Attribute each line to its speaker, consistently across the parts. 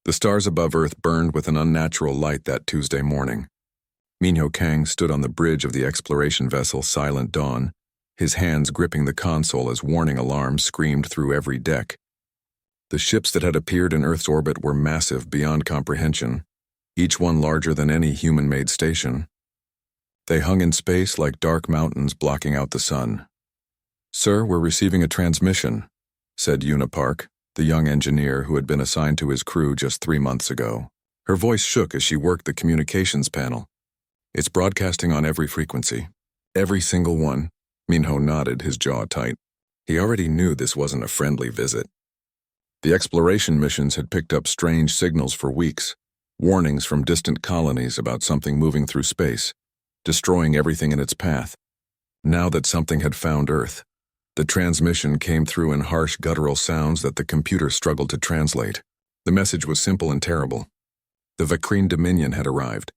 Speaker 1: The stars above Earth burned with an unnatural light that Tuesday morning. Minho Kang stood on the bridge of the exploration vessel Silent Dawn, his hands gripping the console as warning alarms screamed through every deck. The ships that had appeared in Earth's orbit were massive beyond comprehension, each one larger than any human-made station. They hung in space like dark mountains blocking out the sun. "Sir, we're receiving a transmission," said Una Park, the young engineer who had been assigned to his crew just 3 months ago. Her voice shook as she worked the communications panel. "It's broadcasting on every frequency." "Every single one?" Minho nodded, his jaw tight. He already knew this wasn't a friendly visit. The exploration missions had picked up strange signals for weeks, warnings from distant colonies about something moving through space, destroying everything in its path. Now that something had found Earth, the transmission came through in harsh guttural sounds that the computer struggled to translate. The message was simple and terrible. The Vakreen Dominion had arrived.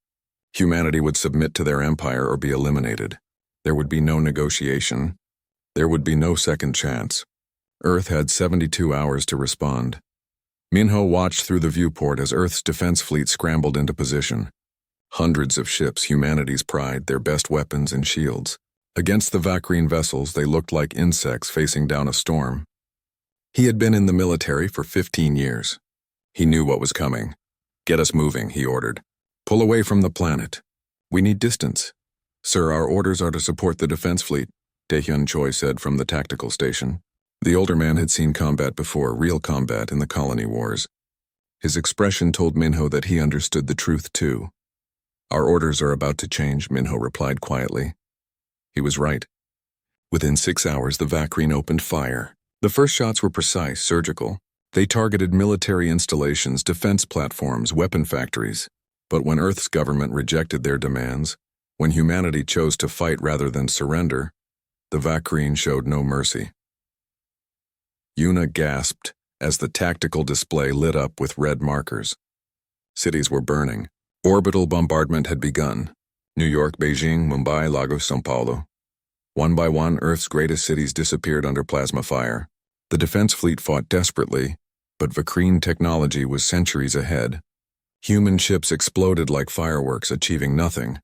Speaker 1: Humanity would submit to their empire or be eliminated. There would be no negotiation. There would be no second chance. Earth had 72 hours to respond. Minho watched through the viewport as Earth's defense fleet scrambled into position. Hundreds of ships, humanity's pride, their best weapons and shields. Against the Vakreen vessels, they looked like insects facing down a storm. He had been in the military for 15 years. He knew what was coming. "Get us moving," he ordered. "Pull away from the planet. We need distance." "Sir, our orders are to support the defense fleet," Daehyun Choi said from the tactical station. The older man had seen combat before, real combat in the colony wars. His expression told Minho that he understood the truth too. "Our orders are about to change," Minho replied quietly. He was right. Within 6 hours, the Vakreen opened fire. The first shots were precise, surgical. They targeted military installations, defense platforms, weapon factories. But when Earth's government rejected their demands, when humanity chose to fight rather than surrender, the Vakreen showed no mercy. Una gasped as the tactical display lit up with red markers. Cities were burning. Orbital bombardment had begun. New York, Beijing, Mumbai, Lagos, São Paulo. One by one, Earth's greatest cities disappeared under plasma fire. The defense fleet fought desperately, but Vakreen technology was centuries ahead. Human ships exploded like fireworks, achieving nothing.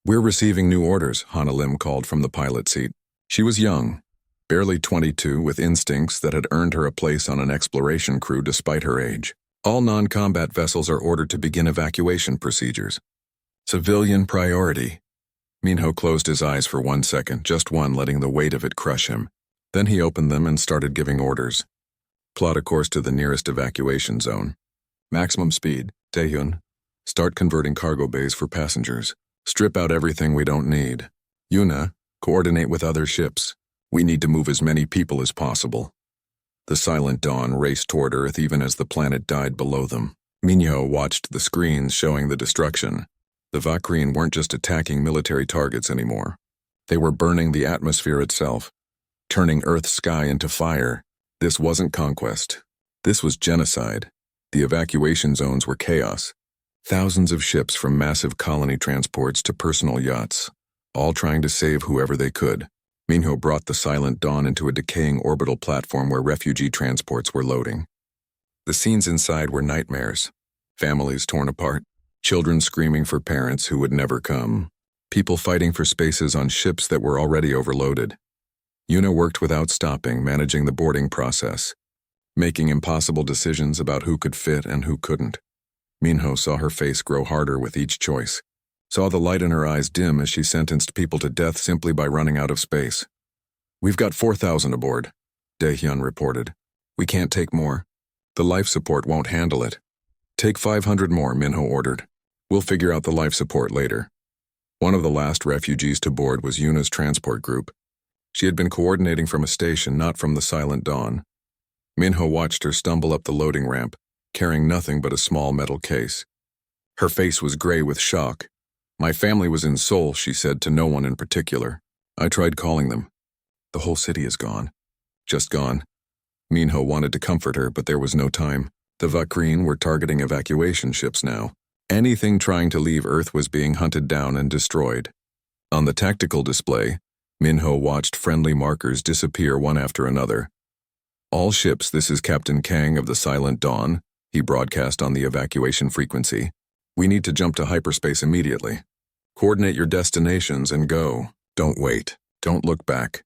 Speaker 1: "We're receiving new orders," Hana Lim called from the pilot seat. She was young, barely 22, with instincts that had earned her a place on an exploration crew despite her age. "All non-combat vessels are ordered to begin evacuation procedures." Civilian priority. Minho closed his eyes for 1 second, just one, letting the weight of it crush him. Then he opened them and started giving orders. "Plot a course to the nearest evacuation zone. Maximum speed. Taehyun. Start converting cargo bays for passengers. Strip out everything we don't need. Yuna, coordinate with other ships. We need to move as many people as possible." The Silent Dawn raced toward Earth even as the planet died below them. Minho watched the screens showing the destruction. The Vakreen weren't just attacking military targets anymore. They were burning the atmosphere itself, turning Earth's sky into fire. This wasn't conquest. This was genocide. The evacuation zones were chaos. Thousands of ships from massive colony transports to personal yachts, all trying to save whoever they could. Minho brought the Silent Dawn into a decaying orbital platform where refugee transports were loading. The scenes inside were nightmares. Families torn apart. Children screaming for parents who would never come. People fighting for spaces on ships that were already overloaded. Una worked without stopping, managing the boarding process, making impossible decisions about who could fit and who couldn't. Minho saw her face grow harder with each choice, saw the light in her eyes dim as she sentenced people to death simply by running out of space. "We've got 4,000 aboard," Daehyun reported. "We can't take more. The life support won't handle it." "Take 500 more," Minho ordered. "We'll figure out the life support later." One of the last refugees to board was Yuna's transport group. She had been coordinating from a station, not from the Silent Dawn. Minho watched her stumble up the loading ramp, carrying nothing but a small metal case. Her face was gray with shock. "My family was in Seoul," she said to no one in particular. "I tried calling them. The whole city is gone. Just gone." Minho wanted to comfort her, but there was no time. The Vakreen were targeting evacuation ships now. Anything trying to leave Earth was being hunted down and destroyed. On the tactical display, Minho watched friendly markers disappear one after another. "All ships, this is Captain Kang of the Silent Dawn," He broadcast on the evacuation frequency. We need to jump to hyperspace immediately. Coordinate your destinations and go. Don't wait. Don't look back.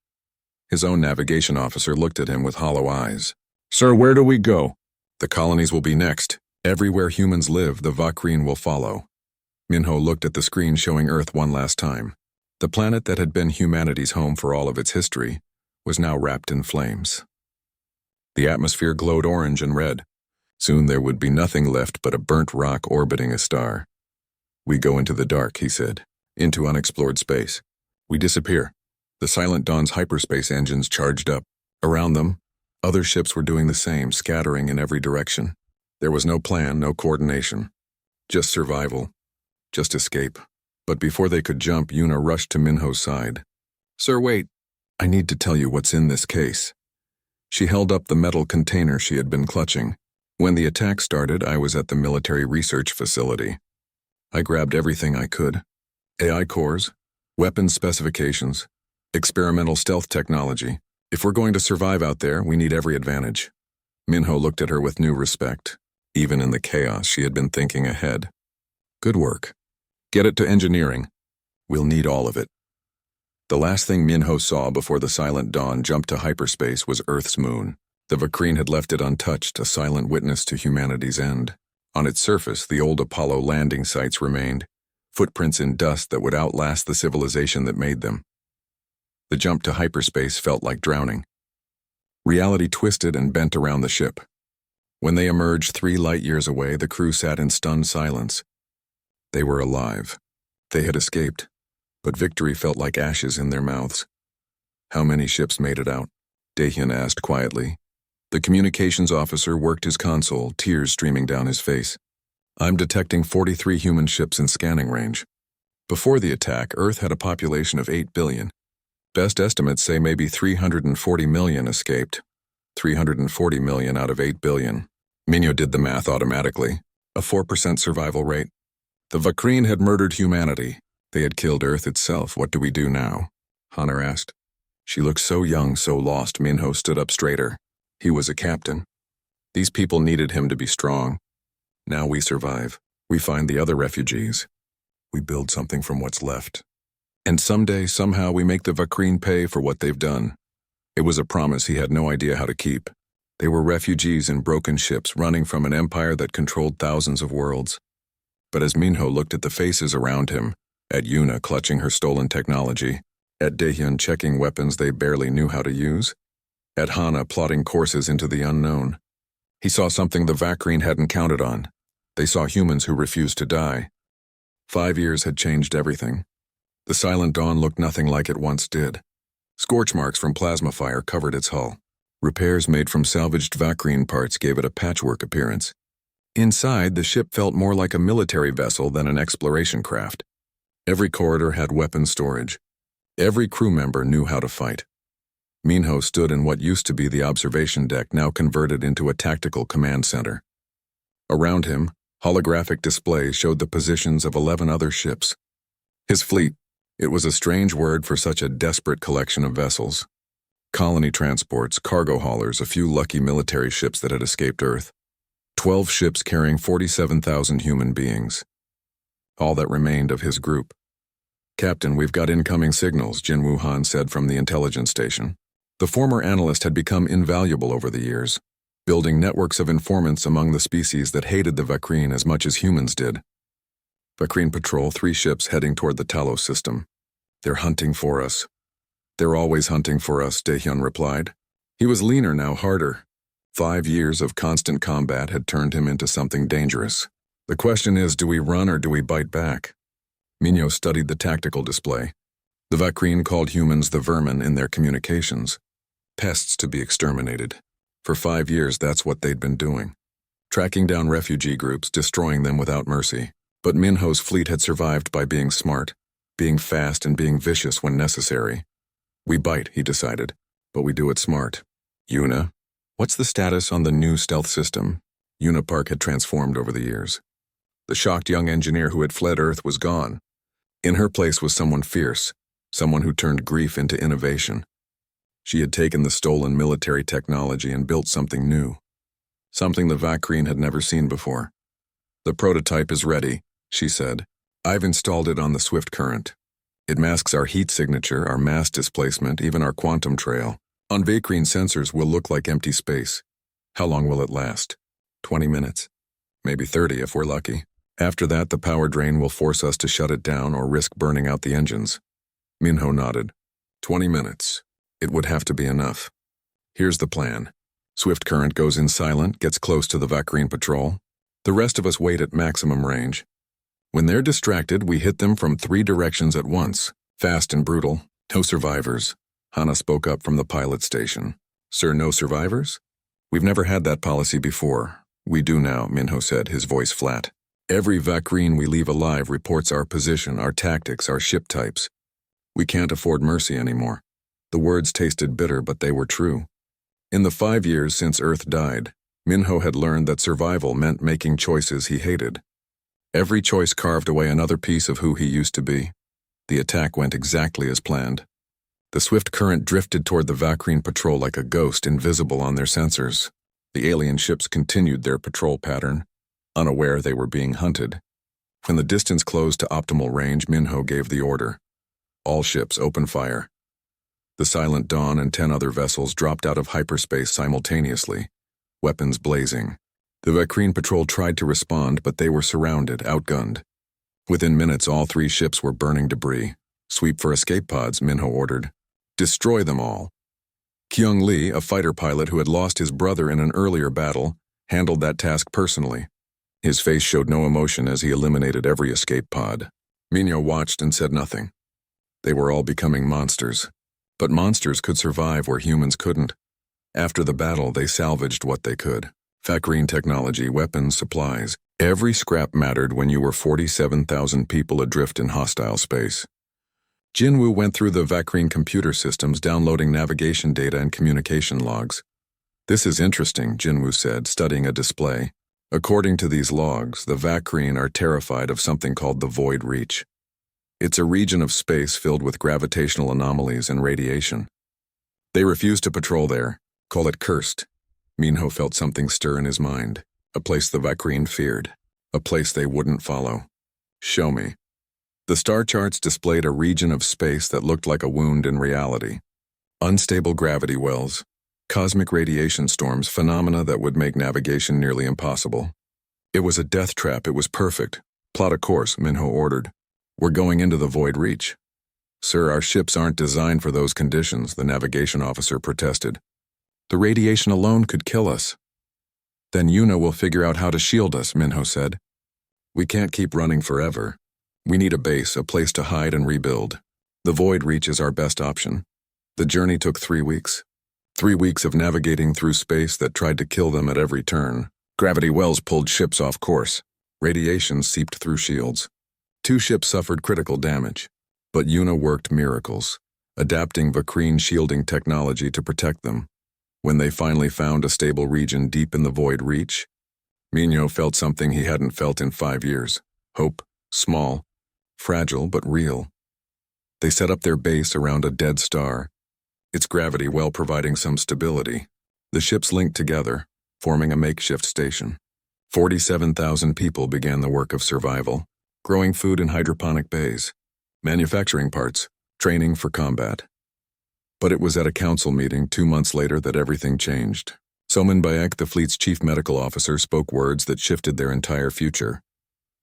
Speaker 1: His own navigation officer looked at him with hollow eyes. Sir, where do we go? The colonies will be next. Everywhere humans live, the Vakreen will follow. Minho looked at the screen showing Earth one last time. The planet that had been humanity's home for all of its history was now wrapped in flames. The atmosphere glowed orange and red. Soon there would be nothing left but a burnt rock orbiting a star. We go into the dark, he said, into unexplored space. We disappear. The Silent Dawn's hyperspace engines charged up. Around them, other ships were doing the same, scattering in every direction. There was no plan, no coordination. Just survival. Just escape. But before they could jump, Yuna rushed to Minho's side. Sir, wait. I need to tell you what's in this case. She held up the metal container she had been clutching. When the attack started, I was at the military research facility. I grabbed everything I could. AI cores, weapons specifications, experimental stealth technology. If we're going to survive out there, we need every advantage. Minho looked at her with new respect. Even in the chaos, she had been thinking ahead. Good work. Get it to engineering. We'll need all of it. The last thing Minho saw before the Silent Dawn jumped to hyperspace was Earth's moon. The Vakreen had left it untouched, a silent witness to humanity's end. On its surface, the old Apollo landing sites remained, footprints in dust that would outlast the civilization that made them. The jump to hyperspace felt like drowning. Reality twisted and bent around the ship. When they emerged 3 light years away, the crew sat in stunned silence. They were alive. They had escaped, but victory felt like ashes in their mouths. How many ships made it out? Dahyun asked quietly. The communications officer worked his console, tears streaming down his face. I'm detecting 43 human ships in scanning range. Before the attack, Earth had a population of 8 billion. Best estimates say maybe 340 million escaped. 340 million out of 8 billion. Minho did the math automatically. A 4% survival rate. The Vakreen had murdered humanity. They had killed Earth itself. What do we do now? Hunter asked. She looked so young, so lost. Minho stood up straighter. He was a captain. These people needed him to be strong. Now we survive. We find the other refugees. We build something from what's left. And someday, somehow, we make the Vakreen pay for what they've done. It was a promise he had no idea how to keep. They were refugees in broken ships running from an empire that controlled thousands of worlds. But as Minho looked at the faces around him, at Yuna clutching her stolen technology, at Dahyun checking weapons they barely knew how to use, at Hana plotting courses into the unknown, he saw something the Vakreen hadn't counted on. They saw humans who refused to die. 5 years had changed everything. The Silent Dawn looked nothing like it once did. Scorch marks from plasma fire covered its hull. Repairs made from salvaged Vakreen parts gave it a patchwork appearance. Inside, the ship felt more like a military vessel than an exploration craft. Every corridor had weapon storage. Every crew member knew how to fight. Minho stood in what used to be the observation deck, now converted into a tactical command center. Around him, holographic displays showed the positions of 11 other ships. His fleet. It was a strange word for such a desperate collection of vessels. Colony transports, cargo haulers, a few lucky military ships that had escaped Earth. 12 ships carrying 47,000 human beings. All that remained of his group. Captain, we've got incoming signals, Jin Wuhan said from the intelligence station. The former analyst had become invaluable over the years, building networks of informants among the species that hated the Vakreen as much as humans did. Vakreen patrol, 3 ships heading toward the Talos system. They're hunting for us. They're always hunting for us, Dahyun replied. He was leaner now, harder. 5 years of constant combat had turned him into something dangerous. The question is, do we run or do we bite back? Minho studied the tactical display. The Vakreen called humans the vermin in their communications. Pests to be exterminated. For 5 years, that's what they'd been doing. Tracking down refugee groups, destroying them without mercy. But Minho's fleet had survived by being smart, being fast and being vicious when necessary. We bite, he decided, but we do it smart. Yuna, what's the status on the new stealth system? Yuna Park had transformed over the years. The shocked young engineer who had fled Earth was gone. In her place was someone fierce, someone who turned grief into innovation. She had taken the stolen military technology and built something new. something the Vakreen had never seen before. "The prototype is ready," she said. "I've installed it on the swift current. It masks our heat signature, our mass displacement, even our quantum trail. On Vakreen sensors will look like empty space. How long will it last? 20 minutes? Maybe 30 if we're lucky. After that, the power drain will force us to shut it down or risk burning out the engines." Minho nodded. 20 minutes. It would have to be enough. "Here's the plan. Swift current goes in silent, gets close to the Vakreen patrol. The rest of us wait at maximum range. When they're distracted, we hit them from 3 directions at once. Fast and brutal. No survivors." Hana spoke up from the pilot station. "Sir, no survivors? We've never had that policy before." "We do now," Minho said, his voice flat. "Every Vakreen we leave alive reports our position, our tactics, our ship types. We can't afford mercy anymore." The words tasted bitter, but they were true. In the 5 years since Earth died, Minho had learned that survival meant making choices he hated. Every choice carved away another piece of who he used to be. The attack went exactly as planned. The swift current drifted toward the Vakreen patrol like a ghost, invisible on their sensors. The alien ships continued their patrol pattern, unaware they were being hunted. When the distance closed to optimal range, Minho gave the order. "All ships, open fire." The Silent Dawn and 10 other vessels dropped out of hyperspace simultaneously, weapons blazing. The Vakreen patrol tried to respond, but they were surrounded, outgunned. Within minutes, all 3 ships were burning debris. "Sweep for escape pods," Minho ordered. "Destroy them all." Kyung Lee, a fighter pilot who had lost his brother in an earlier battle, handled that task personally. His face showed no emotion as he eliminated every escape pod. Minho watched and said nothing. They were all becoming monsters. But monsters could survive where humans couldn't. After the battle, they salvaged what they could. Vakreen technology, weapons, supplies. Every scrap mattered when you were 47,000 people adrift in hostile space. Jinwoo went through the Vakreen computer systems, downloading navigation data and communication logs. "This is interesting," Jinwoo said, studying a display. "According to these logs, the Vakreen are terrified of something called the Void Reach. It's a region of space filled with gravitational anomalies and radiation. They refuse to patrol there, call it cursed." Minho felt something stir in his mind. A place the Vakreen feared. A place they wouldn't follow. "Show me." The star charts displayed a region of space that looked like a wound in reality. Unstable gravity wells, cosmic radiation storms, phenomena that would make navigation nearly impossible. It was a death trap. It was perfect. "Plot a course," Minho ordered. "We're going into the Void Reach." "Sir, our ships aren't designed for those conditions," the navigation officer protested. "The radiation alone could kill us." "Then Yuna will figure out how to shield us," Minho said. "We can't keep running forever. We need a base, a place to hide and rebuild. The Void Reach is our best option." The journey took 3 weeks. 3 weeks of navigating through space that tried to kill them at every turn. Gravity wells pulled ships off course. Radiation seeped through shields. 2 ships suffered critical damage. But Yuna worked miracles, adapting Vakreen shielding technology to protect them. When they finally found a stable region deep in the Void Reach, Minho felt something he hadn't felt in 5 years. Hope, small, fragile but real. They set up their base around a dead star, its gravity well providing some stability. The ships linked together, forming a makeshift station. 47,000 people began the work of survival, growing food in hydroponic bays, manufacturing parts, training for combat. But it was at a council meeting 2 months later that everything changed. Somin Bayek, the fleet's chief medical officer, spoke words that shifted their entire future.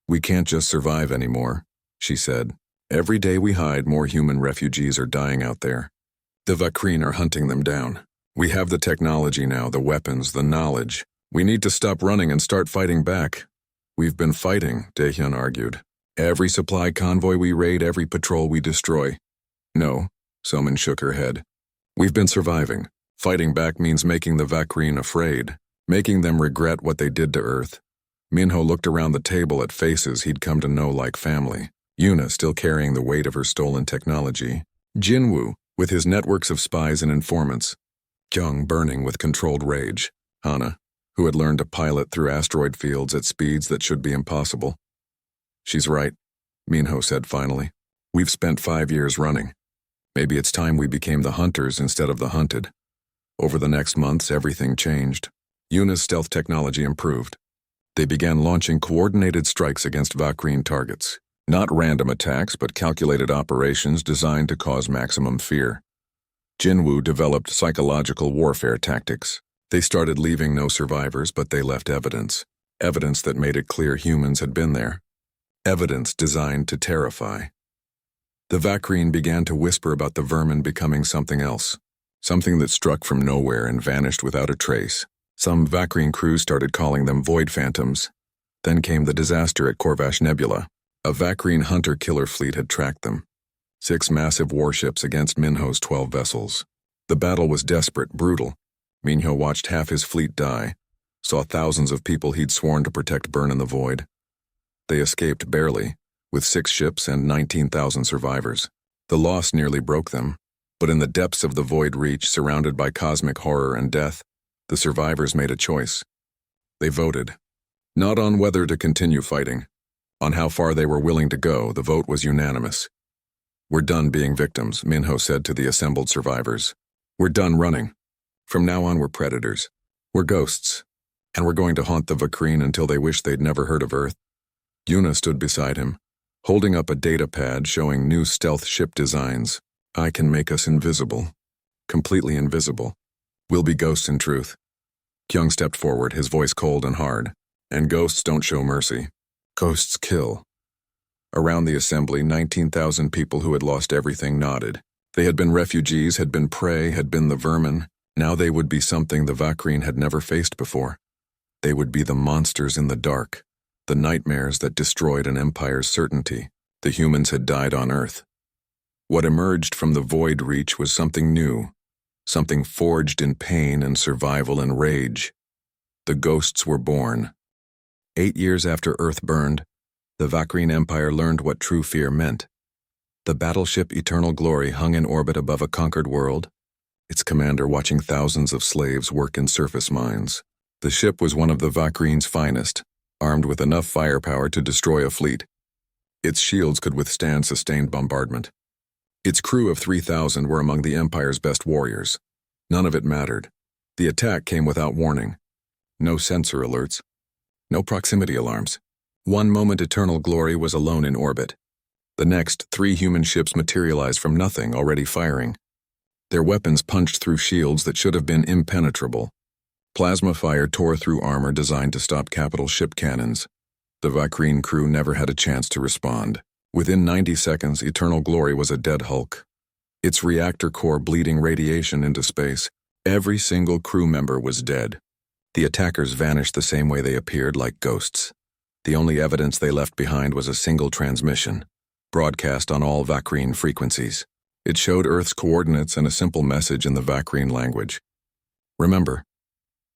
Speaker 1: "We can't just survive anymore," she said. "Every day we hide, more human refugees are dying out there. The Vakreen are hunting them down. We have the technology now, the weapons, the knowledge. We need to stop running and start fighting back." "We've been fighting," Daehyun argued. "Every supply convoy we raid, every patrol we destroy." "No," Somin shook her head. "We've been surviving. Fighting back means making the Vakreen afraid, making them regret what they did to Earth." Minho looked around the table at faces he'd come to know like family. Yuna still carrying the weight of her stolen technology. Jinwoo, with his networks of spies and informants. Kyung burning with controlled rage. Hana, who had learned to pilot through asteroid fields at speeds that should be impossible. "She's right," Minho said finally. "We've spent 5 years running. Maybe it's time we became the hunters instead of the hunted." Over the next months, everything changed. Yuna's stealth technology improved. They began launching coordinated strikes against Vakreen targets. Not random attacks, but calculated operations designed to cause maximum fear. Jinwu developed psychological warfare tactics. They started leaving no survivors, but they left evidence. Evidence that made it clear humans had been there. Evidence designed to terrify. The Vakreen began to whisper about the vermin becoming something else. Something that struck from nowhere and vanished without a trace. Some Vakreen crews started calling them Void Phantoms. Then came the disaster at Corvash Nebula. A Vakreen hunter-killer fleet had tracked them. 6 massive warships against Minho's 12 vessels. The battle was desperate, brutal. Minho watched half his fleet die, saw thousands of people he'd sworn to protect burn in the void. They escaped barely, with 6 ships and 19,000 survivors. The loss nearly broke them, but in the depths of the void reach, surrounded by cosmic horror and death, the survivors made a choice. They voted. Not on whether to continue fighting. On how far they were willing to go, the vote was unanimous. "We're done being victims," Minho said to the assembled survivors. "We're done running. From now on, we're predators. We're ghosts. And we're going to haunt the Vakreen until they wish they'd never heard of Earth." Yuna stood beside him, holding up a data pad showing new stealth ship designs. "I can make us invisible. Completely invisible. We'll be ghosts in truth." Kyung stepped forward, his voice cold and hard. "And ghosts don't show mercy. Ghosts kill." Around the assembly, 19,000 people who had lost everything nodded. They had been refugees, had been prey, had been the vermin. Now they would be something the Vakreen had never faced before. They would be the monsters in the dark, the nightmares that destroyed an empire's certainty. The humans had died on Earth. What emerged from the void reach was something new, something forged in pain and survival and rage. The ghosts were born. 8 years after Earth burned, the Vakreen Empire learned what true fear meant. The battleship Eternal Glory hung in orbit above a conquered world, its commander watching thousands of slaves work in surface mines. The ship was one of the Vakreen's finest, armed with enough firepower to destroy a fleet. Its shields could withstand sustained bombardment. Its crew of 3,000 were among the Empire's best warriors. None of it mattered. The attack came without warning. No sensor alerts. No proximity alarms. One moment Eternal Glory was alone in orbit. The next, 3 human ships materialized from nothing, already firing. Their weapons punched through shields that should have been impenetrable. Plasma fire tore through armor designed to stop capital ship cannons. The Vakreen crew never had a chance to respond. Within 90 seconds, Eternal Glory was a dead hulk. Its reactor core bleeding radiation into space. Every single crew member was dead. The attackers vanished the same way they appeared, like ghosts. The only evidence they left behind was a single transmission, broadcast on all Vakreen frequencies. It showed Earth's coordinates and a simple message in the Vakreen language. "Remember."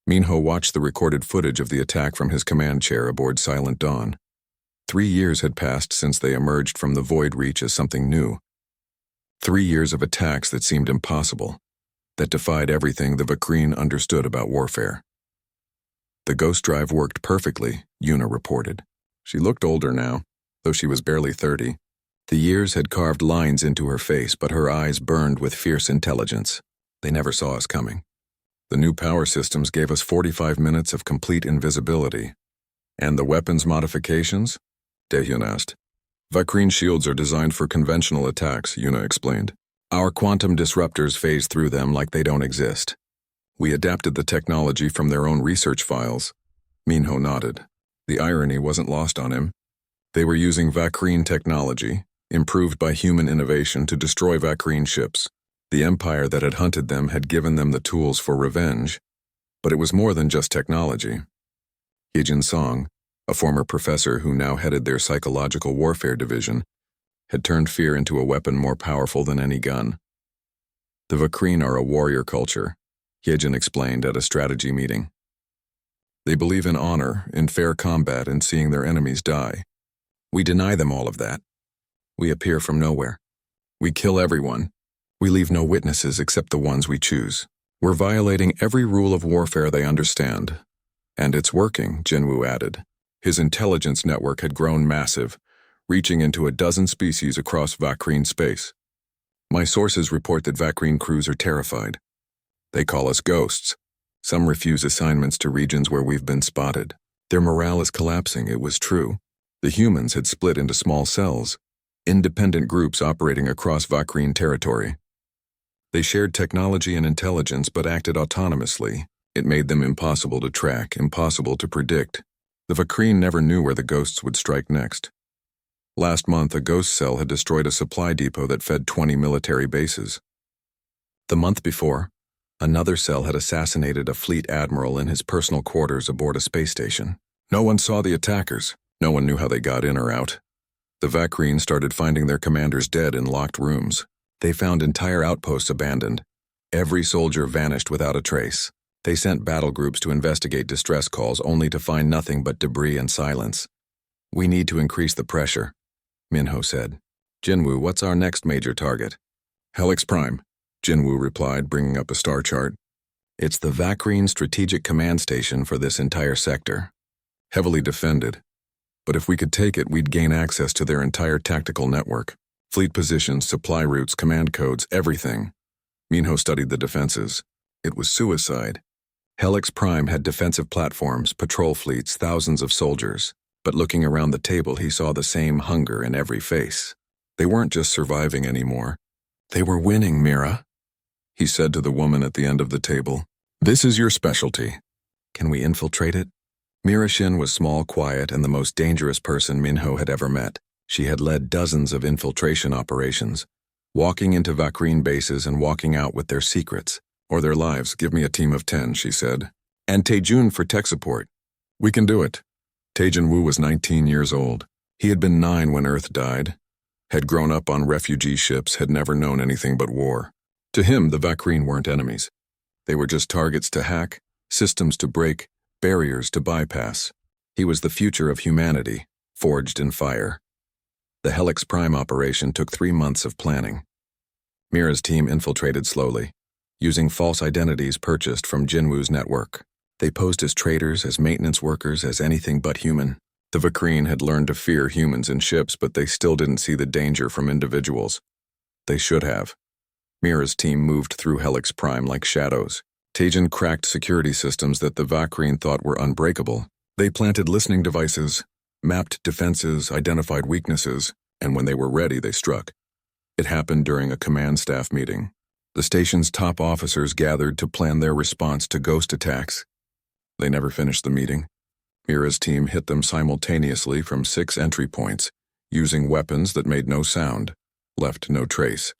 Speaker 1: Minho watched the recorded footage of the attack from his command chair aboard Silent Dawn. 3 years had passed since they emerged from the void reach as something new. 3 years of attacks that seemed impossible, that defied everything the Vakreen understood about warfare. "The ghost drive worked perfectly," Yuna reported. She looked older now, though she was barely 30. The years had carved lines into her face, but her eyes burned with fierce intelligence. "They never saw us coming. The new power systems gave us 45 minutes of complete invisibility." "And the weapons modifications?" Daehyun asked. "Vakreen shields are designed for conventional attacks," Yuna explained. "Our quantum disruptors phase through them like they don't exist. We adapted the technology from their own research files." Minho nodded. The irony wasn't lost on him. They were using Vakreen technology, improved by human innovation, to destroy Vakreen ships. The empire that had hunted them had given them the tools for revenge. But it was more than just technology. Hyejin Song, a former professor who now headed their psychological warfare division, had turned fear into a weapon more powerful than any gun. "The Vakreen are a warrior culture," Hyejin explained at a strategy meeting. "They believe in honor, in fair combat, and seeing their enemies die. We deny them all of that. We appear from nowhere. We kill everyone. We leave no witnesses except the ones we choose. We're violating every rule of warfare they understand. And it's working," Jinwu added. His intelligence network had grown massive, reaching into a dozen species across Vakreen space. "My sources report that Vakreen crews are terrified. They call us ghosts. Some refuse assignments to regions where we've been spotted. Their morale is collapsing, it was true. The humans had split into small cells, independent groups operating across Vakrine territory. They shared technology and intelligence but acted autonomously. It made them impossible to track, impossible to predict. The Vakrine never knew where the ghosts would strike next. Last month, a ghost cell had destroyed a supply depot that fed 20 military bases. The month before, another cell had assassinated a fleet admiral in his personal quarters aboard a space station. No one saw the attackers. No one knew how they got in or out. The Vakrine started finding their commanders dead in locked rooms. They found entire outposts abandoned. Every soldier vanished without a trace. They sent battle groups to investigate distress calls only to find nothing but debris and silence. "We need to increase the pressure," Minho said. "Jinwoo, what's our next major target?" "Helix Prime," Jinwoo replied, bringing up a star chart. "It's the Vakrine Strategic Command Station for this entire sector. Heavily defended. But if we could take it, we'd gain access to their entire tactical network. Fleet positions, supply routes, command codes, everything." Minho studied the defenses. It was suicide. Helix Prime had defensive platforms, patrol fleets, thousands of soldiers. But looking around the table, he saw the same hunger in every face. They weren't just surviving anymore. They were winning, Mira, he said to the woman at the end of the table. "This is your specialty. Can we infiltrate it?" Mira Shin was small, quiet, and the most dangerous person Minho had ever met. She had led dozens of infiltration operations, walking into Vakrine bases and walking out with their secrets, or their lives. "Give me a team of 10, she said. "And Taejun for tech support." "We can do it." Taejun Woo was 19 years old. He had been 9 when Earth died, had grown up on refugee ships, had never known anything but war. To him, the Vakrine weren't enemies. They were just targets to hack, systems to break, barriers to bypass. He was the future of humanity, forged in fire. The Helix Prime operation took 3 months of planning. Mira's team infiltrated slowly, using false identities purchased from Jinwoo's network. They posed as traders, as maintenance workers, as anything but human. The Vakrine had learned to fear humans in ships, but they still didn't see the danger from individuals. They should have. Mira's team moved through Helix Prime like shadows. Taejun cracked security systems that the Vakrine thought were unbreakable. They planted listening devices, mapped defenses, identified weaknesses, and when they were ready, they struck. It happened during a command staff meeting. The station's top officers gathered to plan their response to ghost attacks. They never finished the meeting. Mira's team hit them simultaneously from 6 entry points, using weapons that made no sound, left no trace.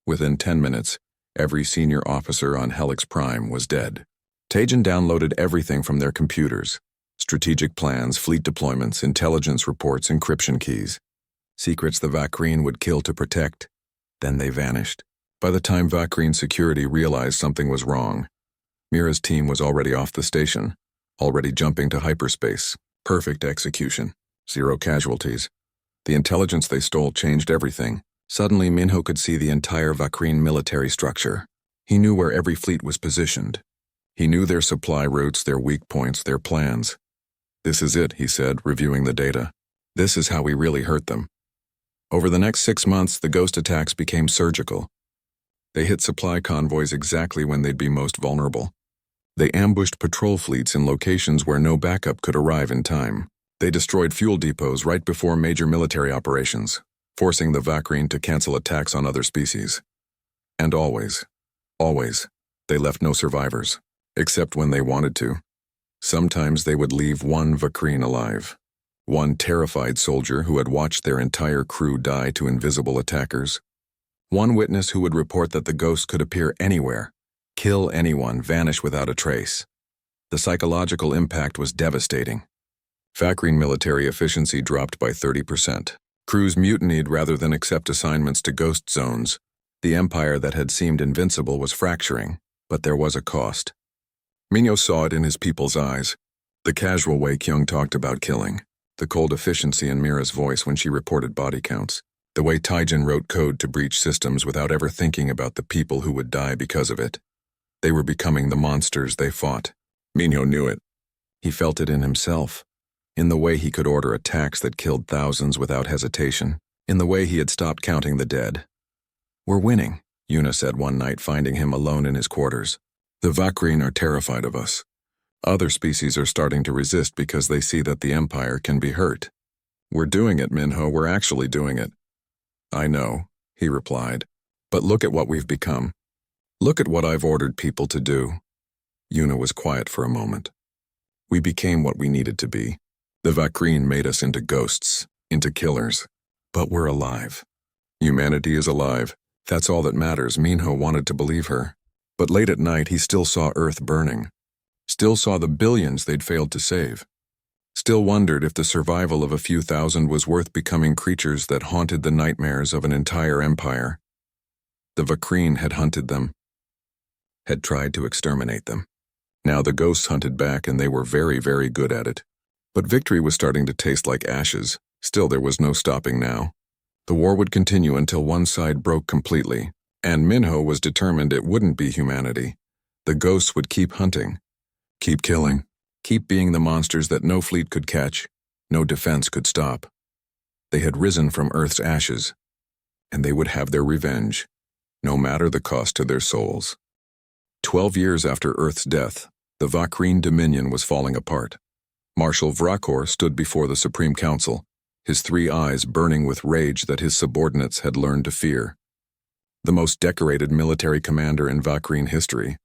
Speaker 1: Within 10 minutes, every senior officer on Helix Prime was dead. Taejun downloaded everything from their computers: strategic plans, fleet deployments, intelligence reports, encryption keys. Secrets the Vakrine would kill to protect. Then they vanished. By the time Vakrine security realized something was wrong, Mira's team was already off the station, already jumping to hyperspace. Perfect execution. 0 casualties. The intelligence they stole changed everything. Suddenly, Minho could see the entire Vakrine military structure. He knew where every fleet was positioned. He knew their supply routes, their weak points, their plans. "This is it," he said, reviewing the data. "This is how we really hurt them." Over the next 6 months, the ghost attacks became surgical. They hit supply convoys exactly when they'd be most vulnerable. They ambushed patrol fleets in locations where no backup could arrive in time. They destroyed fuel depots right before major military operations, forcing the Vakrine to cancel attacks on other species. And always, they left no survivors, except when they wanted to. Sometimes they would leave one Vakrine alive, one terrified soldier who had watched their entire crew die to invisible attackers. One witness who would report that the ghost could appear anywhere, kill anyone, vanish without a trace. The psychological impact was devastating. Vakrine military efficiency dropped by 30%. Crews mutinied rather than accept assignments to ghost zones. The empire that had seemed invincible was fracturing, but there was a cost. Minho saw it in his people's eyes. The casual way Kyung talked about killing, the cold efficiency in Mira's voice when she reported body counts, the way Taejun wrote code to breach systems without ever thinking about the people who would die because of it. They were becoming the monsters they fought. Minho knew it. He felt it in himself, in the way he could order attacks that killed thousands without hesitation, in the way he had stopped counting the dead. "We're winning," Yuna said one night, finding him alone in his quarters. The Vakreen are terrified of us. Other species are starting to resist because they see that the Empire can be hurt. We're doing it, Minho, we're actually doing it. I know, he replied. But look at what we've become. Look at what I've ordered people to do. Yuna was quiet for a moment. We became what we needed to be. The Vakreen made us into ghosts, into killers. But we're alive. Humanity is alive. That's all that matters. Minho wanted to believe her. But late at night, he still saw Earth burning. Still saw the billions they'd failed to save. Still wondered if the survival of a few thousand was worth becoming creatures that haunted the nightmares of an entire empire. The Vakreen had hunted them, had tried to exterminate them. Now the ghosts hunted back, and they were very, very good at it. But victory was starting to taste like ashes. Still, there was no stopping now. The war would continue until one side broke completely, and Minho was determined it wouldn't be humanity. The ghosts would keep hunting, keep killing, keep being the monsters that no fleet could catch, no defense could stop. They had risen from Earth's ashes, and they would have their revenge, no matter the cost to their souls. 12 years after Earth's death, the Vakreen Dominion was falling apart. Marshal Vrakor stood before the Supreme Council, his 3 eyes burning with rage that his subordinates had learned to fear. The most decorated military commander in Vakreen history,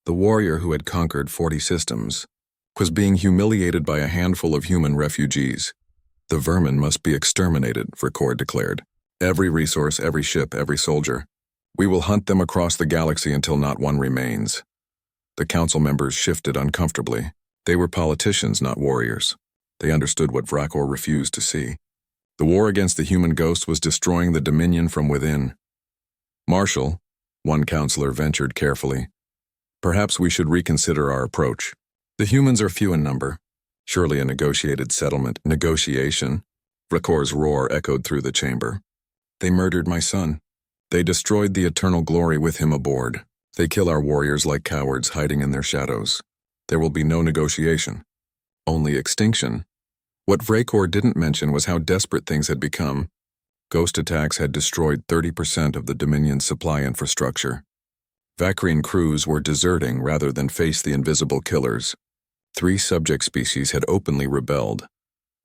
Speaker 1: the warrior who had conquered 40 systems, was being humiliated by a handful of human refugees. The vermin must be exterminated, Vrakor declared. Every resource, every ship, every soldier. We will hunt them across the galaxy until not one remains. The council members shifted uncomfortably. They were politicians, not warriors. They understood what Vrakor refused to see. The war against the human ghost was destroying the Dominion from within. Marshal, one counselor ventured carefully, perhaps we should reconsider our approach. The humans are few in number. Surely a negotiated settlement. Negotiation? Vrakor's roar echoed through the chamber. They murdered my son. They destroyed the eternal glory with him aboard. They kill our warriors like cowards hiding in their shadows. There will be no negotiation. Only extinction. What Vrakor didn't mention was how desperate things had become. Ghost attacks had destroyed 30% of the Dominion's supply infrastructure. Vakreen crews were deserting rather than face the invisible killers. 3 subject species had openly rebelled,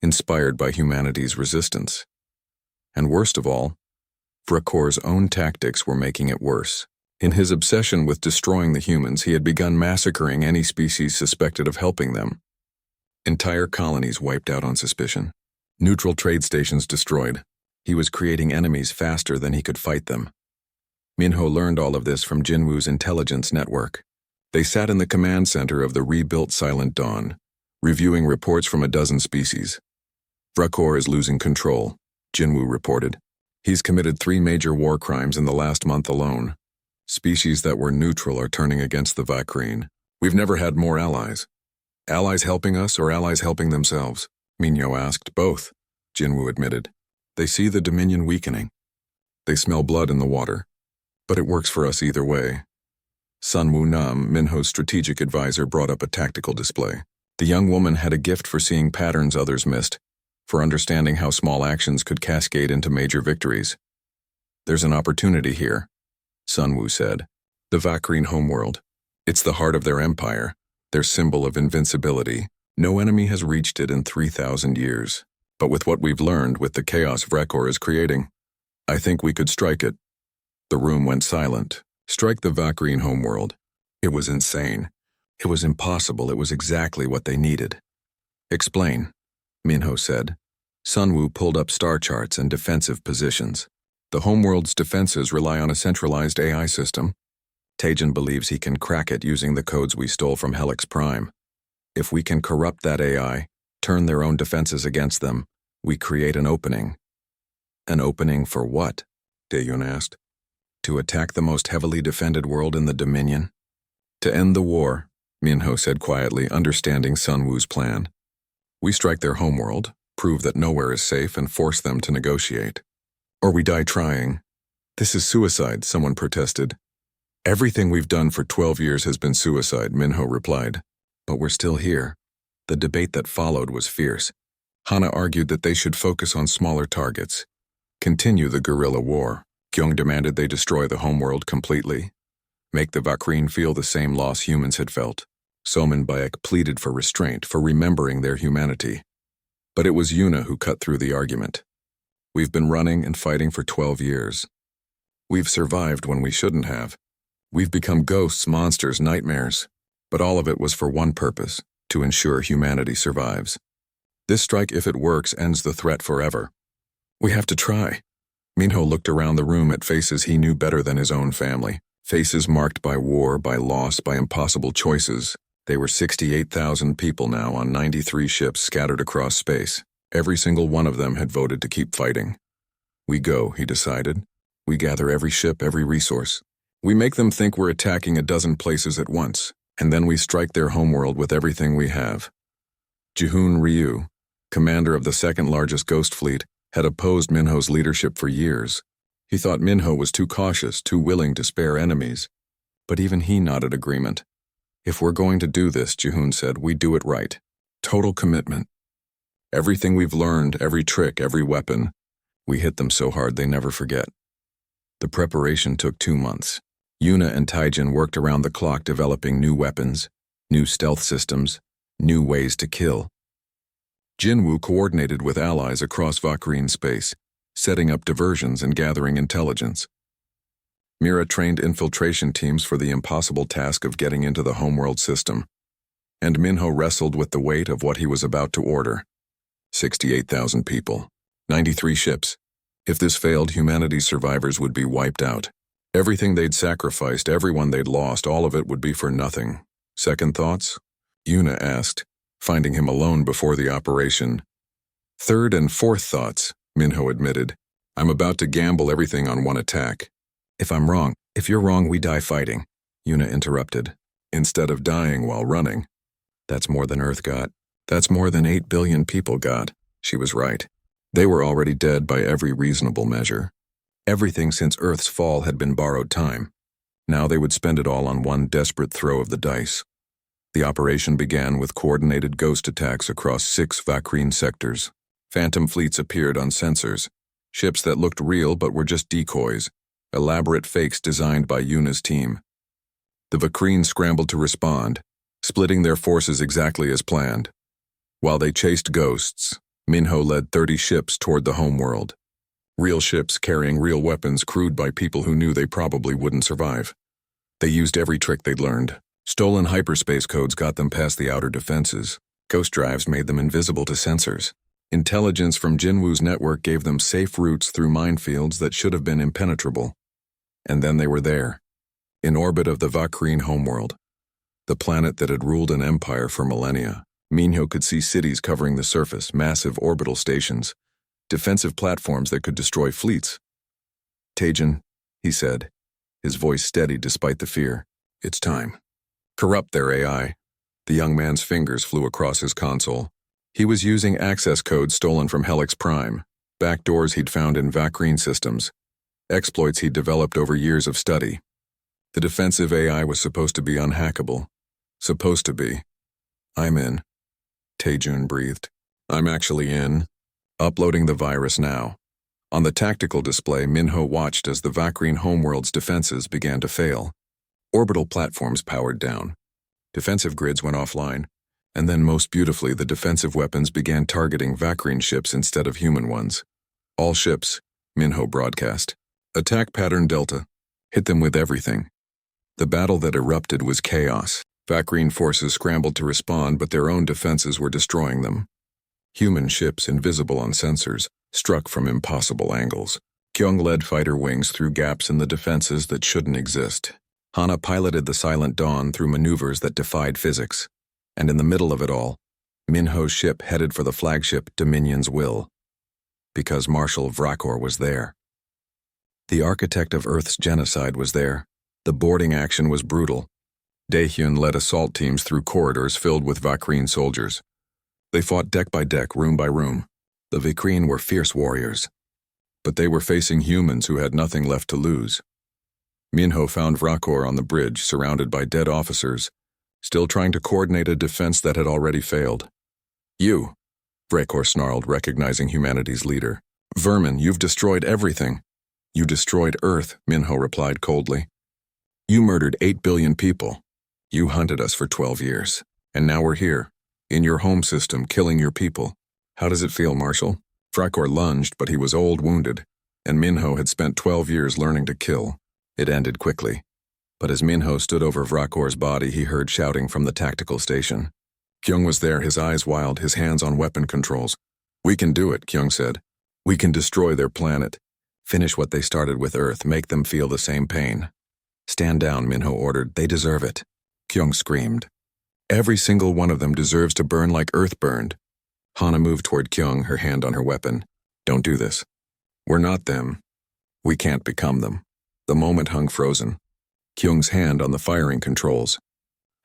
Speaker 1: inspired by humanity's resistance. And worst of all, Vrakor's own tactics were making it worse. In his obsession with destroying the humans, he had begun massacring any species suspected of helping them. Entire colonies wiped out on suspicion. Neutral trade stations destroyed. He was creating enemies faster than he could fight them. Minho learned all of this from Jinwu's intelligence network. They sat in the command center of the rebuilt Silent Dawn, reviewing reports from a dozen species. Vrakor is losing control, Jinwu reported. He's committed 3 major war crimes in the last month alone. Species that were neutral are turning against the Vakreen. We've never had more allies. Allies helping us or allies helping themselves? Minho asked. Both, Jinwu admitted. They see the Dominion weakening. They smell blood in the water. But it works for us either way. Sun Wu Nam, Minho's strategic advisor, brought up a tactical display. The young woman had a gift for seeing patterns others missed, for understanding how small actions could cascade into major victories. There's an opportunity here, Sun Wu said. The Vakreen homeworld. It's the heart of their empire, their symbol of invincibility. No enemy has reached it in 3,000 years. But with what we've learned, with the chaos Vrakor is creating, I think we could strike it. The room went silent. Strike the Vakreen homeworld. It was insane. It was impossible. It was exactly what they needed. Explain, Minho said. Sun Wu pulled up star charts and defensive positions. The homeworld's defenses rely on a centralized AI system. Teijin believes he can crack it using the codes we stole from Helix Prime. If we can corrupt that AI, turn their own defenses against them, we create an opening. An opening for what? Daeyun asked. To attack the most heavily defended world in the Dominion? To end the war, Minho said quietly, understanding Sun Wu's plan. We strike their homeworld, prove that nowhere is safe, and force them to negotiate. Or we die trying. This is suicide, someone protested. Everything we've done for 12 years has been suicide, Minho replied. But we're still here. The debate that followed was fierce. Hana argued that they should focus on smaller targets. Continue the guerrilla war. Kyung demanded they destroy the homeworld completely. Make the Vakreen feel the same loss humans had felt. Soman Bayek pleaded for restraint, for remembering their humanity. But it was Yuna who cut through the argument. We've been running and fighting for 12 years. We've survived when we shouldn't have. We've become ghosts, monsters, nightmares. But all of it was for one purpose, to ensure humanity survives. This strike, if it works, ends the threat forever. We have to try. Minho looked around the room at faces he knew better than his own family. Faces marked by war, by loss, by impossible choices. They were 68,000 people now on 93 ships scattered across space. Every single one of them had voted to keep fighting. We go, he decided. We gather every ship, every resource. We make them think we're attacking a dozen places at once, and then we strike their homeworld with everything we have. Jihoon Ryu, commander of the second largest ghost fleet, had opposed Minho's leadership for years. He thought Minho was too cautious, too willing to spare enemies. But even he nodded agreement. If we're going to do this, Jihoon said, we do it right. Total commitment. Everything we've learned, every trick, every weapon, we hit them so hard they never forget. The preparation took 2 months. Yuna and Taijin worked around the clock developing new weapons, new stealth systems, new ways to kill. Jinwoo coordinated with allies across Vakreen space, setting up diversions and gathering intelligence. Mira trained infiltration teams for the impossible task of getting into the homeworld system. And Minho wrestled with the weight of what he was about to order. 68,000 people, 93 ships. If this failed, humanity's survivors would be wiped out. Everything they'd sacrificed, everyone they'd lost, all of it would be for nothing. Second thoughts? Yuna asked, finding him alone before the operation. Third and fourth thoughts, Minho admitted. I'm about to gamble everything on one attack. If you're wrong, we die fighting, Yuna interrupted, instead of dying while running. That's more than Earth got. That's more than 8 billion people got. She was right. They were already dead by every reasonable measure. Everything since Earth's fall had been borrowed time. Now they would spend it all on one desperate throw of the dice. The operation began with coordinated ghost attacks across 6 Vakreen sectors. Phantom fleets appeared on sensors. Ships that looked real but were just decoys. Elaborate fakes designed by Yuna's team. The Vakreen scrambled to respond, splitting their forces exactly as planned. While they chased ghosts, Minho led 30 ships toward the homeworld. Real ships carrying real weapons crewed by people who knew they probably wouldn't survive. They used every trick they'd learned. Stolen hyperspace codes got them past the outer defenses. Ghost drives made them invisible to sensors. Intelligence from Jinwoo's network gave them safe routes through minefields that should have been impenetrable. And then they were there, in orbit of the Vakreen homeworld, the planet that had ruled an empire for millennia. Minho could see cities covering the surface, massive orbital stations, defensive platforms that could destroy fleets. Taijin, he said, his voice steady despite the fear. It's time. Corrupt their AI. The young man's fingers flew across his console. He was using access codes stolen from Helix Prime, backdoors he'd found in Vakreen systems, exploits he'd developed over years of study. The defensive AI was supposed to be unhackable. Supposed to be. I'm in. Taijun breathed. I'm actually in. Uploading the virus now. On the tactical display, Minho watched as the Vakreen homeworld's defenses began to fail. Orbital platforms powered down. Defensive grids went offline. And then most beautifully, the defensive weapons began targeting Vakreen ships instead of human ones. All ships, Minho broadcast. Attack pattern Delta. Hit them with everything. The battle that erupted was chaos. Vakreen forces scrambled to respond, but their own defenses were destroying them. Human ships, invisible on sensors, struck from impossible angles. Kyung led fighter wings through gaps in the defenses that shouldn't exist. Hana piloted the Silent Dawn through maneuvers that defied physics. And in the middle of it all, Minho's ship headed for the flagship Dominion's Will. Because Marshal Vrakor was there. The architect of Earth's genocide was there. The boarding action was brutal. Daehyun led assault teams through corridors filled with Vakreen soldiers. They fought deck by deck, room by room. The Vakreen were fierce warriors. But they were facing humans who had nothing left to lose. Minho found Vrakor on the bridge, surrounded by dead officers, still trying to coordinate a defense that had already failed. You, Vrakor snarled, recognizing humanity's leader. Vermin, you've destroyed everything. You destroyed Earth, Minho replied coldly. You murdered 8 billion people. You hunted us for 12 years. And now we're here, in your home system, killing your people. How does it feel, Marshal? Frykor lunged, but he was old, wounded, and Minho had spent 12 years learning to kill. It ended quickly. But as Minho stood over Vrakor's body, he heard shouting from the tactical station. Kyung was there, his eyes wild, his hands on weapon controls. We can do it, Kyung said. We can destroy their planet. Finish what they started with Earth, make them feel the same pain. Stand down, Minho ordered. They deserve it. Kyung screamed. Every single one of them deserves to burn like Earth burned. Hana moved toward Kyung, her hand on her weapon. Don't do this. We're not them. We can't become them. The moment hung frozen. Kyung's hand on the firing controls.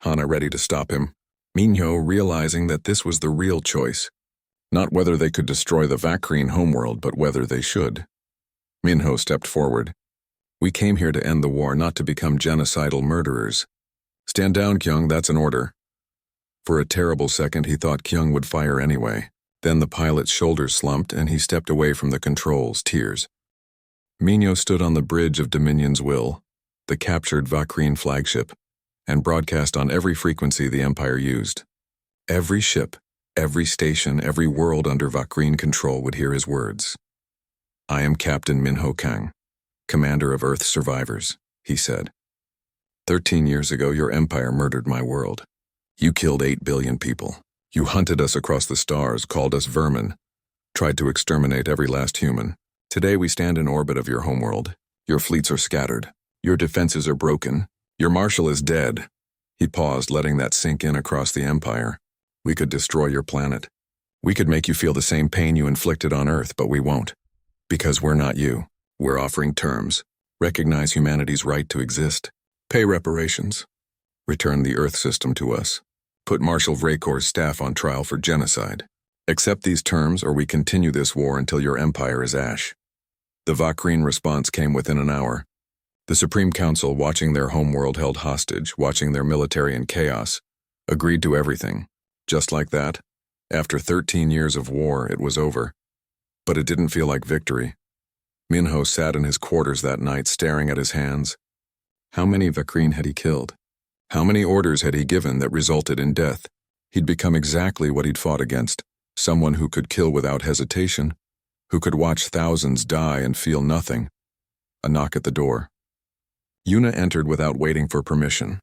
Speaker 1: Hana ready to stop him. Minho realizing that this was the real choice. Not whether they could destroy the Vakrine homeworld, but whether they should. Minho stepped forward. We came here to end the war, not to become genocidal murderers. Stand down, Kyung, that's an order. For a terrible second, he thought Kyung would fire anyway. Then the pilot's shoulders slumped and he stepped away from the controls, tears. Minho stood on the bridge of Dominion's Will, the captured Vakrine flagship, and broadcast on every frequency the Empire used. Every ship, every station, every world under Vakrine control would hear his words. I am Captain Minho Kang, commander of Earth's survivors, he said. 13 years ago, your empire murdered my world. You killed 8 billion people. You hunted us across the stars, called us vermin, tried to exterminate every last human. Today we stand in orbit of your homeworld. Your fleets are scattered. Your defenses are broken. Your marshal is dead. He paused, letting that sink in across the empire. We could destroy your planet. We could make you feel the same pain you inflicted on Earth, but we won't. Because we're not you. We're offering terms. Recognize humanity's right to exist. Pay reparations. Return the Earth system to us. Put Marshal Vrakor's staff on trial for genocide. Accept these terms or we continue this war until your empire is ash. The Vakrine response came within an hour. The Supreme Council, watching their homeworld held hostage, watching their military in chaos, agreed to everything. Just like that, after 13 years of war, it was over. But it didn't feel like victory. Minho sat in his quarters that night, staring at his hands. How many Vakrine had he killed? How many orders had he given that resulted in death? He'd become exactly what he'd fought against, someone who could kill without hesitation, who could watch thousands die and feel nothing. A knock at the door. Yuna entered without waiting for permission.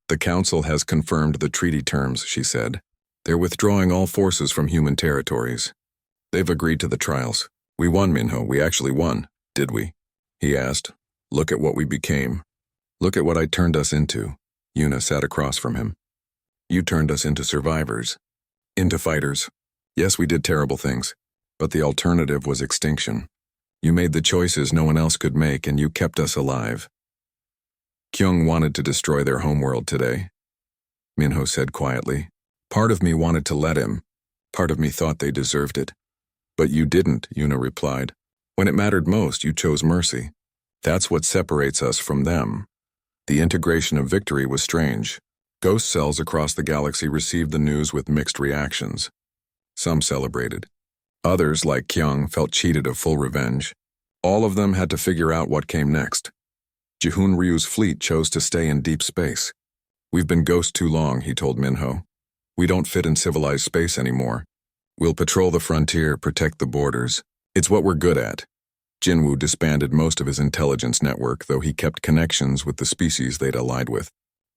Speaker 1: The Council has confirmed the treaty terms, she said. They're withdrawing all forces from human territories. They've agreed to the trials. We won, Minho. We actually won, did we? He asked. Look at what we became. Look at what I turned us into. Yuna sat across from him. You turned us into survivors. Into fighters. Yes, we did terrible things, but the alternative was extinction. You made the choices no one else could make, and you kept us alive. Kyung wanted to destroy their homeworld today, Minho said quietly. Part of me wanted to let him. Part of me thought they deserved it. But you didn't, Yuna replied. When it mattered most, you chose mercy. That's what separates us from them. The integration of victory was strange. Ghost cells across the galaxy received the news with mixed reactions. Some celebrated. Others, like Kyung, felt cheated of full revenge. All of them had to figure out what came next. Jihun Ryu's fleet chose to stay in deep space. We've been ghost too long, he told Minho. We don't fit in civilized space anymore. We'll patrol the frontier, protect the borders. It's what we're good at. Jinwoo disbanded most of his intelligence network, though he kept connections with the species they'd allied with.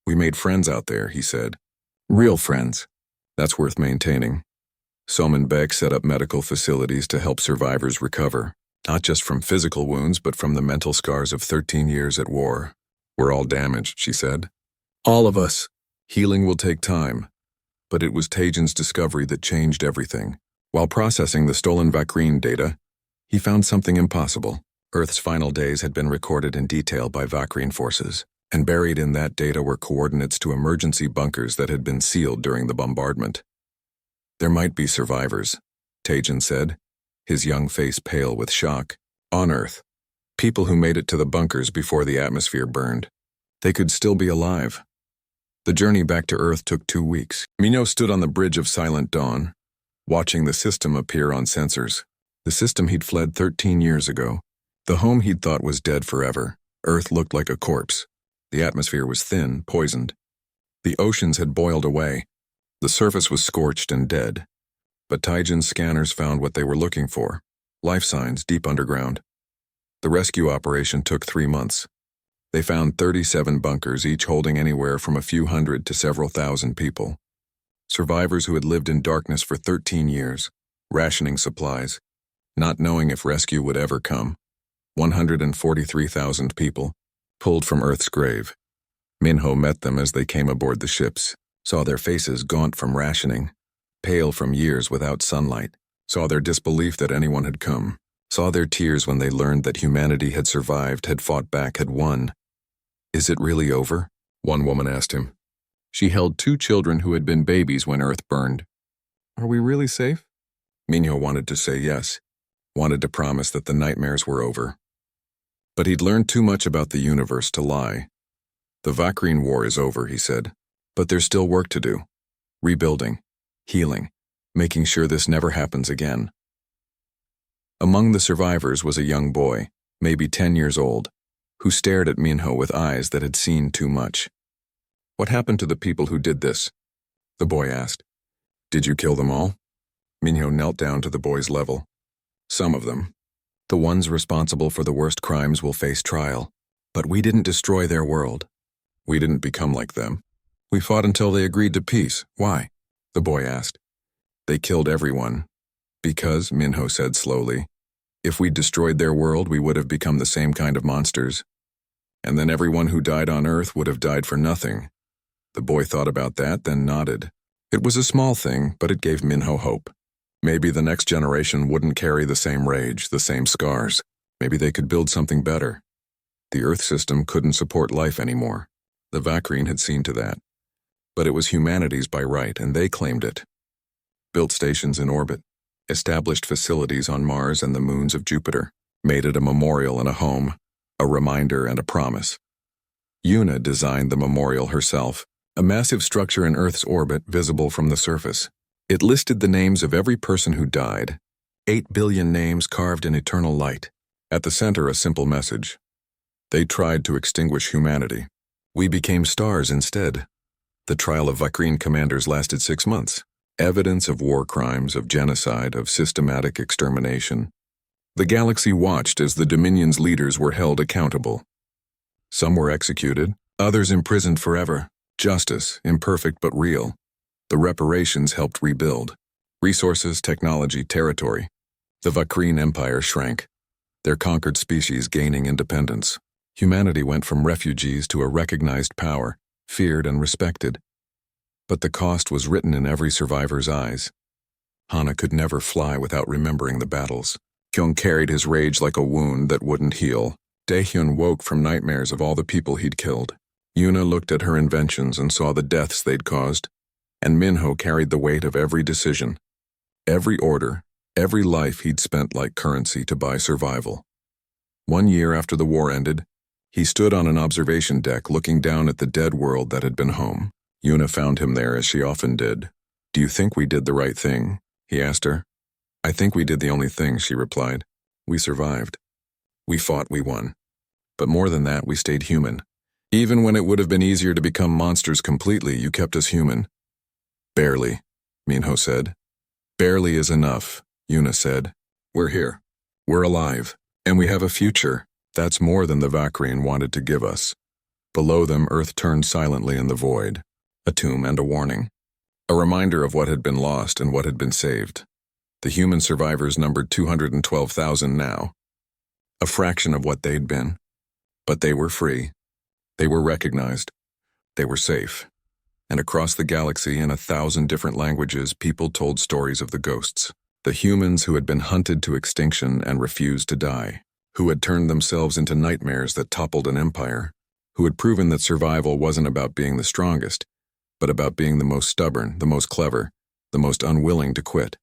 Speaker 1: We made friends out there, he said. Real friends. That's worth maintaining. Soman Bek set up medical facilities to help survivors recover, not just from physical wounds, but from the mental scars of 13 years at war. We're all damaged, she said. All of us. Healing will take time. But it was Tajin's discovery that changed everything. While processing the stolen Vakrine data, he found something impossible. Earth's final days had been recorded in detail by Vakrine forces, and buried in that data were coordinates to emergency bunkers that had been sealed during the bombardment. There might be survivors, Tajin said, his young face pale with shock. On Earth, people who made it to the bunkers before the atmosphere burned. They could still be alive. The journey back to Earth took 2 weeks. Minho stood on the bridge of Silent Dawn, watching the system appear on sensors. The system he'd fled 13 years ago. The home he'd thought was dead forever. Earth looked like a corpse. The atmosphere was thin, poisoned. The oceans had boiled away. The surface was scorched and dead. But Taijin's scanners found what they were looking for: life signs deep underground. The rescue operation took 3 months. They found 37 bunkers, each holding anywhere from a few hundred to several thousand people. Survivors who had lived in darkness for 13 years, rationing supplies, not knowing if rescue would ever come. 143,000 people, pulled from Earth's grave. Minho met them as they came aboard the ships, saw their faces gaunt from rationing, pale from years without sunlight, saw their disbelief that anyone had come, saw their tears when they learned that humanity had survived, had fought back, had won. "Is it really over?" one woman asked him. She held 2 children who had been babies when Earth burned. "Are we really safe?" Minho wanted to say yes, wanted to promise that the nightmares were over. But he'd learned too much about the universe to lie. "The Vakrine War is over," he said, "but there's still work to do. Rebuilding, healing, making sure this never happens again." Among the survivors was a young boy, maybe 10 years old, who stared at Minho with eyes that had seen too much. "What happened to the people who did this?" the boy asked. "Did you kill them all?" Minho knelt down to the boy's level. "Some of them. The ones responsible for the worst crimes will face trial. But we didn't destroy their world. We didn't become like them. We fought until they agreed to peace. Why?" the boy asked. "They killed everyone. Because," Minho said slowly, "if we'd destroyed their world, we would have become the same kind of monsters. And then everyone who died on Earth would have died for nothing." The boy thought about that, then nodded. It was a small thing, but it gave Minho hope. Maybe the next generation wouldn't carry the same rage, the same scars. Maybe they could build something better. The Earth system couldn't support life anymore. The Vakrine had seen to that. But it was humanity's by right, and they claimed it. Built stations in orbit, established facilities on Mars and the moons of Jupiter, made it a memorial and a home, a reminder and a promise. Yuna designed the memorial herself, a massive structure in Earth's orbit visible from the surface. It listed the names of every person who died, 8 billion names carved in eternal light. At the center, a simple message. They tried to extinguish humanity. We became stars instead. The trial of Vakrine commanders lasted 6 months. Evidence of war crimes, of genocide, of systematic extermination. The galaxy watched as the Dominion's leaders were held accountable. Some were executed, others imprisoned forever. Justice, imperfect but real. The reparations helped rebuild. Resources, technology, territory. The Vakrine Empire shrank, their conquered species gaining independence. Humanity went from refugees to a recognized power, feared and respected. But the cost was written in every survivor's eyes. Hana could never fly without remembering the battles. Kyung carried his rage like a wound that wouldn't heal. Daehyun woke from nightmares of all the people he'd killed. Yuna looked at her inventions and saw the deaths they'd caused. And Minho carried the weight of every decision, every order, every life he'd spent like currency to buy survival. 1 year after the war ended, he stood on an observation deck looking down at the dead world that had been home. Yuna found him there as she often did. "Do you think we did the right thing?" he asked her. "I think we did the only thing," she replied. "We survived. We fought, we won. But more than that, we stayed human. Even when it would have been easier to become monsters completely, you kept us human." "Barely," Minho said. "Barely is enough," Yuna said. "We're here. We're alive. And we have a future. That's more than the Vakrine wanted to give us." Below them, Earth turned silently in the void. A tomb and a warning. A reminder of what had been lost and what had been saved. The human survivors numbered 212,000 now. A fraction of what they'd been. But they were free. They were recognized. They were safe. And across the galaxy, in 1,000 different languages, people told stories of the ghosts. The humans who had been hunted to extinction and refused to die. Who had turned themselves into nightmares that toppled an empire. Who had proven that survival wasn't about being the strongest, but about being the most stubborn, the most clever, the most unwilling to quit.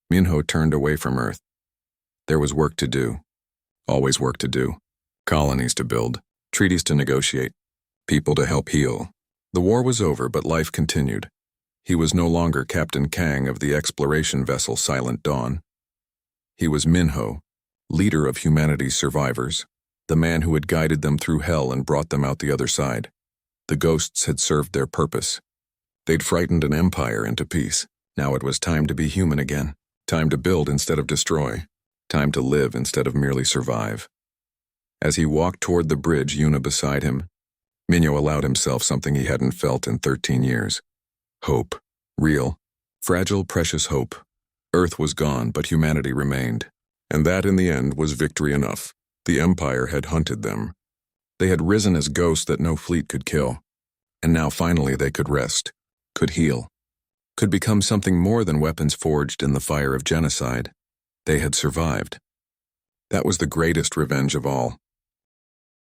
Speaker 1: Minho turned away from Earth. There was work to do. Always work to do. Colonies to build. Treaties to negotiate. People to help heal. The war was over, but life continued. He was no longer Captain Kang of the exploration vessel Silent Dawn. He was Minho, leader of humanity's survivors. the man who had guided them through hell and brought them out the other side. The ghosts had served their purpose. They'd frightened an empire into peace. Now it was time to be human again. Time to build instead of destroy. Time to live instead of merely survive. As he walked toward the bridge, Yuna beside him, Minho allowed himself something he hadn't felt in 13 years. Hope. Real, fragile, precious hope. Earth was gone, but humanity remained. And that, in the end, was victory enough. The Empire had hunted them. They had risen as ghosts that no fleet could kill. And now finally they could rest, could heal, could become something more than weapons forged in the fire of genocide. They had survived. That was the greatest revenge of all.